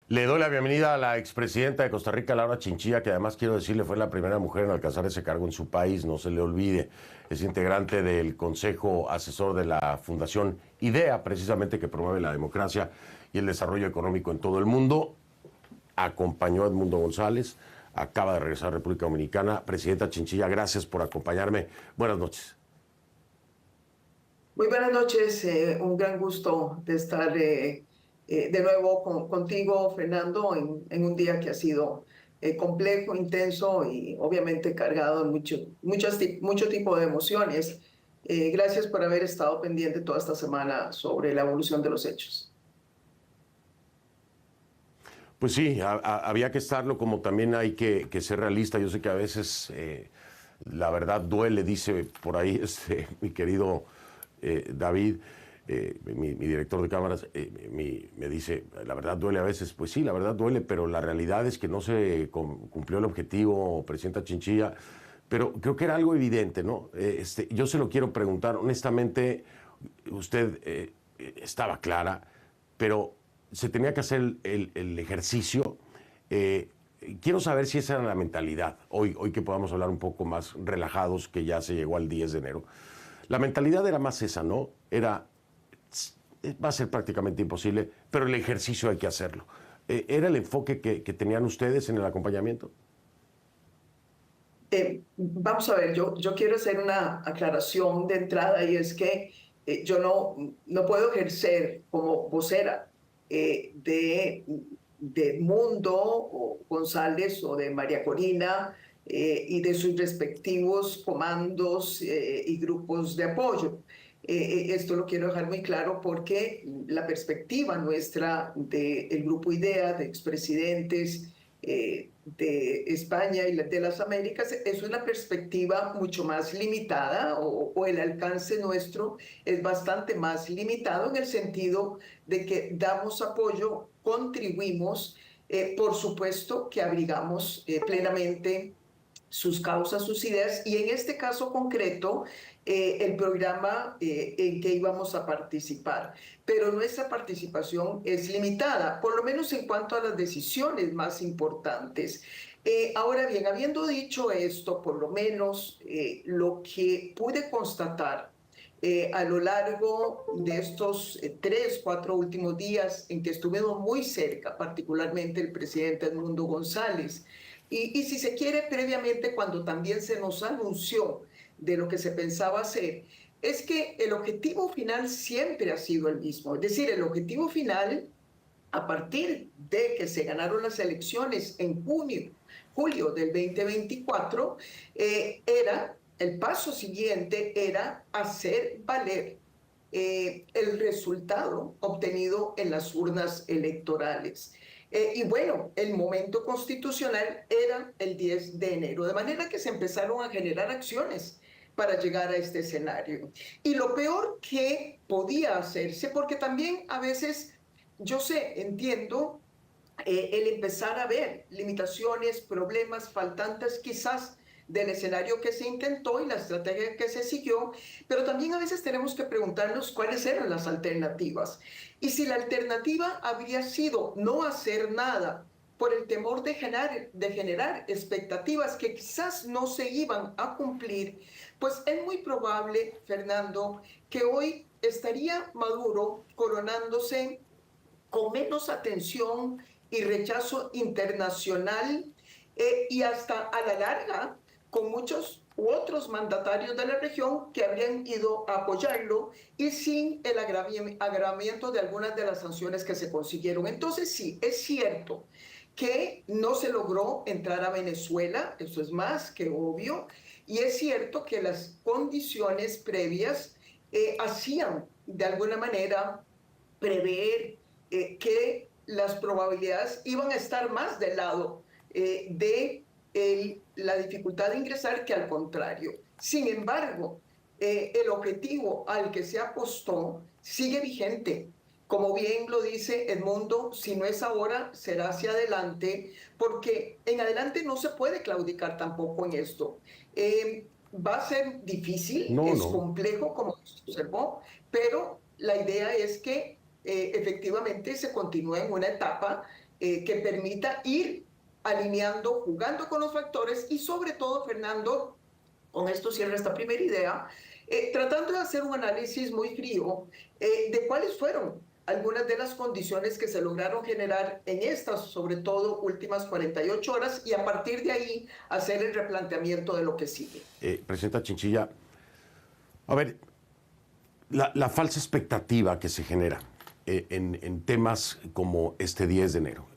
Le doy la bienvenida a la expresidenta de Costa Rica, Laura Chinchilla, que además quiero decirle fue la primera mujer en alcanzar ese cargo en su país, no se le olvide. Es integrante del Consejo Asesor de la Fundación IDEA, precisamente que promueve la democracia y el desarrollo económico en todo el mundo. Acompañó a Edmundo González, acaba de regresar a República Dominicana. Presidenta Chinchilla, gracias por acompañarme. Buenas noches. Muy buenas noches, un gran gusto de estar de nuevo contigo, Fernando, en un día que ha sido complejo, intenso y obviamente cargado de mucho tipo de emociones. Gracias por haber estado pendiente toda esta semana sobre la evolución de los hechos. Pues sí, había que estarlo, como también hay que ser realista. Yo sé que a veces la verdad duele, dice por ahí mi querido David, mi director de cámaras, me dice, la verdad duele a veces. Pues sí, la verdad duele, pero la realidad es que no se cumplió el objetivo, presidenta Chinchilla, pero creo que era algo evidente, ¿no? Yo se lo quiero preguntar, honestamente, usted estaba clara, pero se tenía que hacer el ejercicio. Eh, Quiero saber si esa era la mentalidad, hoy que podamos hablar un poco más relajados, que ya se llegó al 10 de enero. La mentalidad era más esa, ¿no? Va a ser prácticamente imposible, pero el ejercicio hay que hacerlo. ¿Era el enfoque que tenían ustedes en el acompañamiento? Vamos a ver, yo quiero hacer una aclaración de entrada y es que yo no puedo ejercer como vocera de Mundo o González o de María Corina y de sus respectivos comandos y grupos de apoyo. Esto lo quiero dejar muy claro porque la perspectiva nuestra del grupo IDEA, de expresidentes, de España y de las Américas es una perspectiva mucho más limitada o el alcance nuestro es bastante más limitado en el sentido de que damos apoyo, contribuimos, por supuesto que abrigamos plenamente sus causas, sus ideas, y en este caso concreto, el programa en que íbamos a participar. Pero nuestra participación es limitada, por lo menos en cuanto a las decisiones más importantes. Ahora bien, habiendo dicho esto, por lo menos lo que pude constatar a lo largo de estos 3, 4 últimos días en que estuvimos muy cerca, particularmente el presidente Edmundo González, y si se quiere, previamente, cuando también se nos anunció de lo que se pensaba hacer, es que el objetivo final siempre ha sido el mismo. Es decir, el objetivo final, a partir de que se ganaron las elecciones en julio del 2024, el paso siguiente era hacer valer el resultado obtenido en las urnas electorales. Y bueno, el momento constitucional era el 10 de enero, de manera que se empezaron a generar acciones para llegar a este escenario. Y lo peor que podía hacerse, porque también a veces, yo sé, entiendo, el empezar a ver limitaciones, problemas, faltantes quizás del escenario que se intentó y la estrategia que se siguió, pero también a veces tenemos que preguntarnos cuáles eran las alternativas. Y si la alternativa habría sido no hacer nada por el temor de generar expectativas que quizás no se iban a cumplir, pues es muy probable, Fernando, que hoy estaría Maduro coronándose con menos atención y rechazo internacional y hasta a la larga con muchos u otros mandatarios de la región que habrían ido a apoyarlo y sin el agravamiento de algunas de las sanciones que se consiguieron. Entonces sí, es cierto que no se logró entrar a Venezuela, eso es más que obvio, y es cierto que las condiciones previas hacían de alguna manera prever que las probabilidades iban a estar más del lado de la dificultad de ingresar que al contrario. Sin embargo, el objetivo al que se apostó sigue vigente. Como bien lo dice Edmundo, si no es ahora, será hacia adelante, porque en adelante no se puede claudicar tampoco en esto. Va a ser difícil, No, es no. complejo, como se observó, pero la idea es que efectivamente se continúa en una etapa que permita ir alineando, jugando con los factores y sobre todo, Fernando, con esto cierro esta primera idea, tratando de hacer un análisis muy frío de cuáles fueron algunas de las condiciones que se lograron generar en estas, sobre todo, últimas 48 horas y a partir de ahí hacer el replanteamiento de lo que sigue. Presidenta Chinchilla, a ver, la falsa expectativa que se genera en temas como este 10 de enero,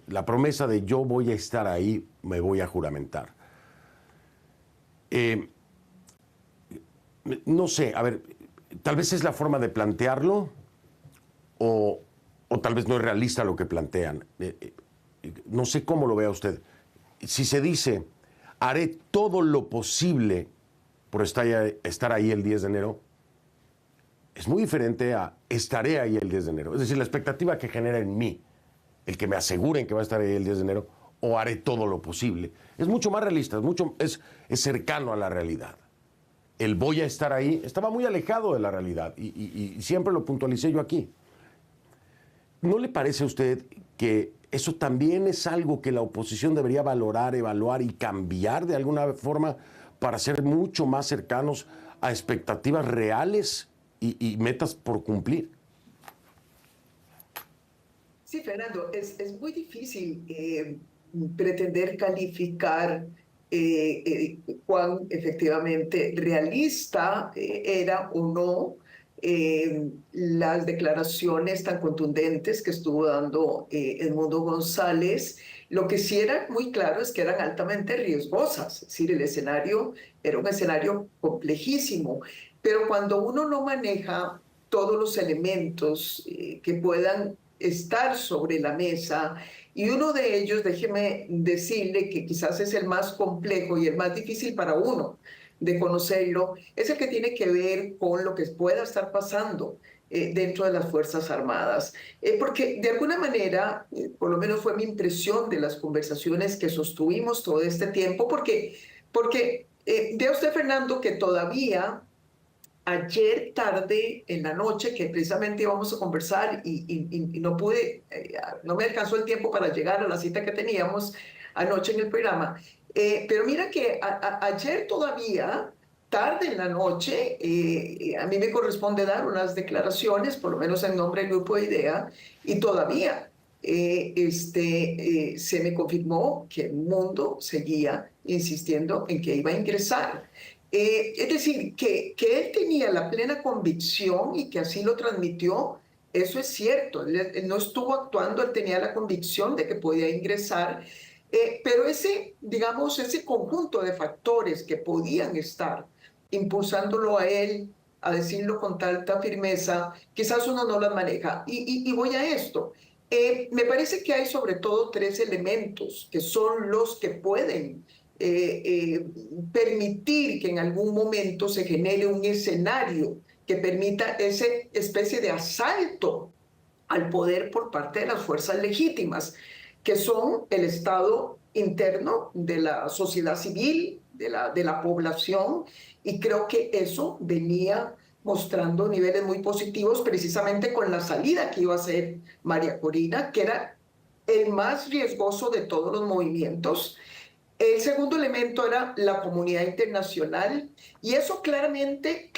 la promesa de yo voy a estar ahí, me voy a juramentar. No sé, a ver, tal vez es la forma de plantearlo o tal vez no es realista lo que plantean. No sé cómo lo vea usted. Si se dice, haré todo lo posible por estar ahí el 10 de enero, es muy diferente a estaré ahí el 10 de enero. Es decir, la expectativa que genera en mí, el que me aseguren que va a estar ahí el 10 de enero, o haré todo lo posible, es mucho más realista, es cercano a la realidad. El voy a estar ahí estaba muy alejado de la realidad y siempre lo puntualicé yo aquí. ¿No le parece a usted que eso también es algo que la oposición debería valorar, evaluar y cambiar de alguna forma para ser mucho más cercanos a expectativas reales y metas por cumplir? Sí, Fernando, es muy difícil pretender calificar cuán efectivamente realista era o no las declaraciones tan contundentes que estuvo dando Edmundo González. Lo que sí era muy claro es que eran altamente riesgosas, es decir, el escenario era un escenario complejísimo, pero cuando uno no maneja todos los elementos que puedan estar sobre la mesa, y uno de ellos, déjeme decirle que quizás es el más complejo y el más difícil para uno de conocerlo, es el que tiene que ver con lo que pueda estar pasando dentro de las Fuerzas Armadas. Porque de alguna manera, por lo menos fue mi impresión de las conversaciones que sostuvimos todo este tiempo, porque vea usted, Fernando, que todavía ayer tarde en la noche, que precisamente íbamos a conversar y no pude, no me alcanzó el tiempo para llegar a la cita que teníamos anoche en el programa. Pero mira que ayer todavía, tarde en la noche, a mí me corresponde dar unas declaraciones, por lo menos en nombre del Grupo de IDEA, y todavía se me confirmó que el mundo seguía insistiendo en que iba a ingresar. Es decir, que él tenía la plena convicción y que así lo transmitió, eso es cierto. Él no estuvo actuando, él tenía la convicción de que podía ingresar, pero ese, digamos, ese conjunto de factores que podían estar impulsándolo a él a decirlo con tanta firmeza, quizás uno no las maneja. Y voy a esto. Me parece que hay sobre todo tres elementos que son los que pueden permitir que en algún momento se genere un escenario que permita esa especie de asalto al poder por parte de las fuerzas legítimas, que son el estado interno de la sociedad civil, de la población, y creo que eso venía mostrando niveles muy positivos precisamente con la salida que iba a hacer María Corina, que era el más riesgoso de todos los movimientos. El segundo elemento era la comunidad internacional y eso claramente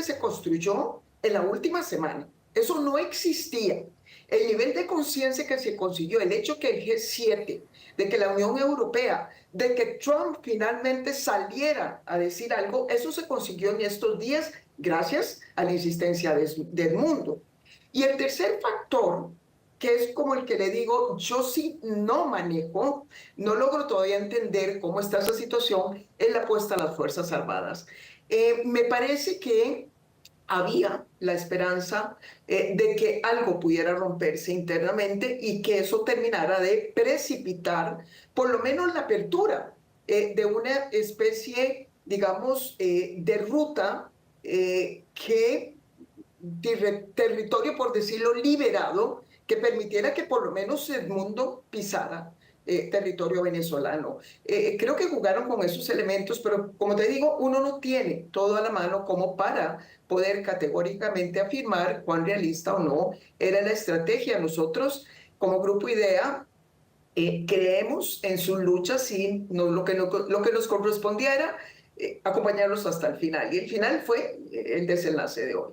se construyó en la última semana. Eso no existía. El nivel de conciencia que se consiguió, el hecho que el G7, de que la Unión Europea, de que Trump finalmente saliera a decir algo, eso se consiguió en estos días gracias a la insistencia del mundo. Y el tercer factor, que es como el que le digo, yo sí no manejo, no logro todavía entender cómo está esa situación, es la apuesta a las Fuerzas Armadas. Me parece que había la esperanza de que algo pudiera romperse internamente y que eso terminara de precipitar por lo menos la apertura de una especie, digamos, de ruta que territorio, por decirlo, liberado, que permitiera que por lo menos el mundo pisara territorio venezolano. Creo que jugaron con esos elementos, pero como te digo, uno no tiene todo a la mano como para poder categóricamente afirmar cuán realista o no era la estrategia. Nosotros como Grupo IDEA, creemos en sus luchas y lo que nos correspondía era acompañarlos hasta el final. Y el final fue el desenlace de hoy.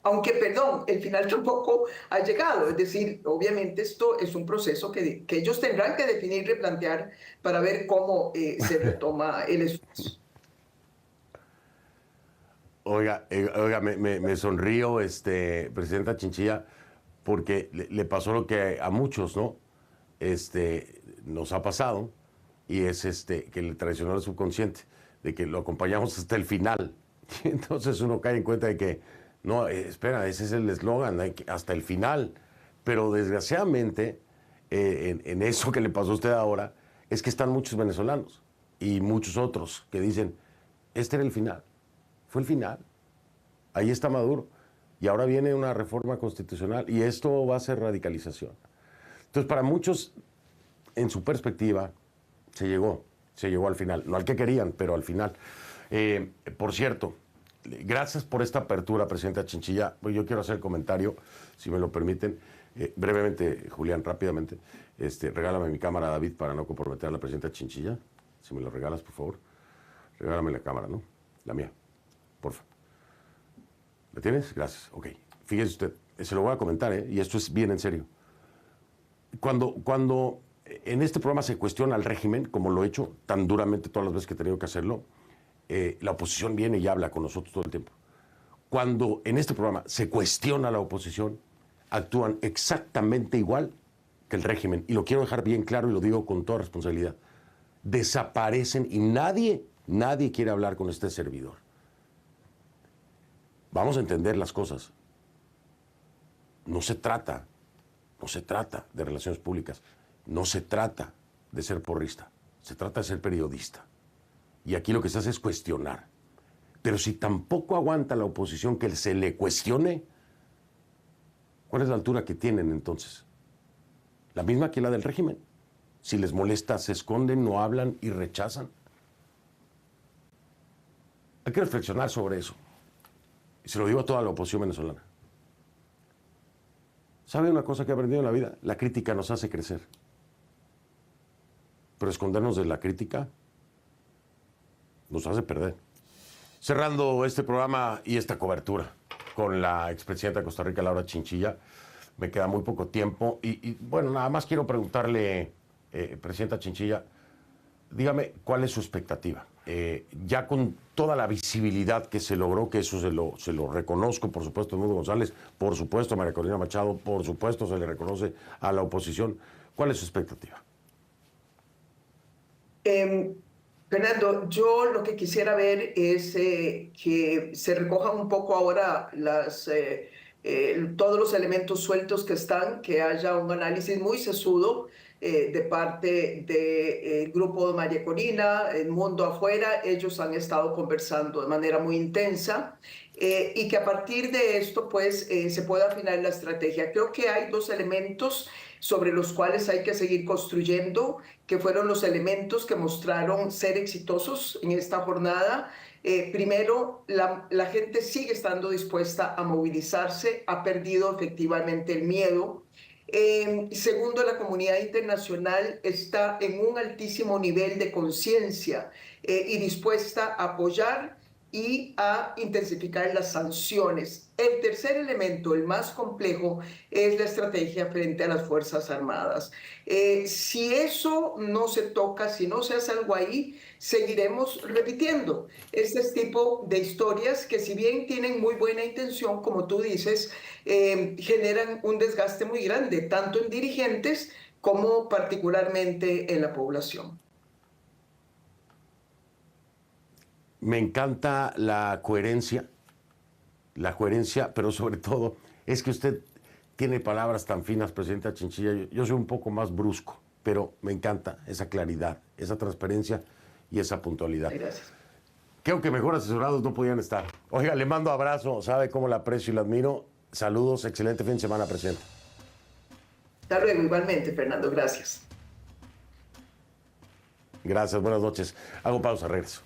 Aunque, perdón, el final tampoco ha llegado. Es decir, obviamente esto es un proceso que ellos tendrán que definir, replantear para ver cómo se retoma el esfuerzo. Oiga, me sonrío, presidenta Chinchilla, porque le pasó lo que a muchos, ¿no? Nos ha pasado, y es que le traicionó el subconsciente, de que lo acompañamos hasta el final. Y entonces uno cae en cuenta de que, no, espera, ese es el eslogan, hasta el final. Pero desgraciadamente, en eso que le pasó a usted ahora, es que están muchos venezolanos y muchos otros que dicen, este era el final. Fue el final. Ahí está Maduro. Y ahora viene una reforma constitucional y esto va a ser radicalización. Entonces, para muchos, en su perspectiva, se llegó al final. No al que querían, pero al final. Por cierto, gracias por esta apertura, presidenta Chinchilla. Yo quiero hacer el comentario, si me lo permiten. Brevemente, Julián, rápidamente. Regálame mi cámara, David, para no comprometer a la presidenta Chinchilla. Si me lo regalas, por favor. Regálame la cámara, ¿no? La mía. Porfa. ¿La tienes? Gracias. Ok. Fíjese usted, se lo voy a comentar, y esto es bien en serio. Cuando en este programa se cuestiona al régimen, como lo he hecho tan duramente todas las veces que he tenido que hacerlo, la oposición viene y habla con nosotros todo el tiempo. Cuando en este programa se cuestiona a la oposición, actúan exactamente igual que el régimen. Y lo quiero dejar bien claro y lo digo con toda responsabilidad. Desaparecen y nadie quiere hablar con este servidor. Vamos a entender las cosas. No se trata de relaciones públicas. No se trata de ser porrista. Se trata de ser periodista. Y aquí lo que se hace es cuestionar. Pero si tampoco aguanta la oposición que se le cuestione, ¿cuál es la altura que tienen entonces? La misma que la del régimen. Si les molesta, se esconden, no hablan y rechazan. Hay que reflexionar sobre eso. Y se lo digo a toda la oposición venezolana. ¿Sabe una cosa que he aprendido en la vida? La crítica nos hace crecer. Pero escondernos de la crítica nos hace perder. Cerrando este programa y esta cobertura con la expresidenta de Costa Rica, Laura Chinchilla, me queda muy poco tiempo. Y bueno, nada más quiero preguntarle, presidenta Chinchilla, dígame, ¿cuál es su expectativa? Ya con toda la visibilidad que se logró, que eso se lo reconozco, por supuesto, a Edmundo González, por supuesto, a María Corina Machado, por supuesto, se le reconoce a la oposición. ¿Cuál es su expectativa? Fernando, yo lo que quisiera ver es que se recojan un poco ahora todos los elementos sueltos que están, que haya un análisis muy sesudo de parte del grupo de María Corina, el mundo afuera. Ellos han estado conversando de manera muy intensa y que a partir de esto pues se pueda afinar la estrategia. Creo que hay dos elementos sobre los cuales hay que seguir construyendo, que fueron los elementos que mostraron ser exitosos en esta jornada. Primero, la gente sigue estando dispuesta a movilizarse, ha perdido efectivamente el miedo. Segundo, la comunidad internacional está en un altísimo nivel de conciencia y dispuesta a apoyar y a intensificar las sanciones. El tercer elemento, el más complejo, es la estrategia frente a las Fuerzas Armadas. Si eso no se toca, si no se hace algo ahí, seguiremos repitiendo este tipo de historias que, si bien tienen muy buena intención, como tú dices, generan un desgaste muy grande, tanto en dirigentes como particularmente en la población. Me encanta la coherencia, pero sobre todo es que usted tiene palabras tan finas, presidenta Chinchilla. Yo soy un poco más brusco, pero me encanta esa claridad, esa transparencia y esa puntualidad. Gracias. Creo que mejor asesorados no podían estar. Oiga, le mando abrazo, sabe cómo la aprecio y la admiro. Saludos, excelente fin de semana, presidenta. Hasta luego, igualmente, Fernando, gracias. Gracias, buenas noches. Hago pausa, regreso.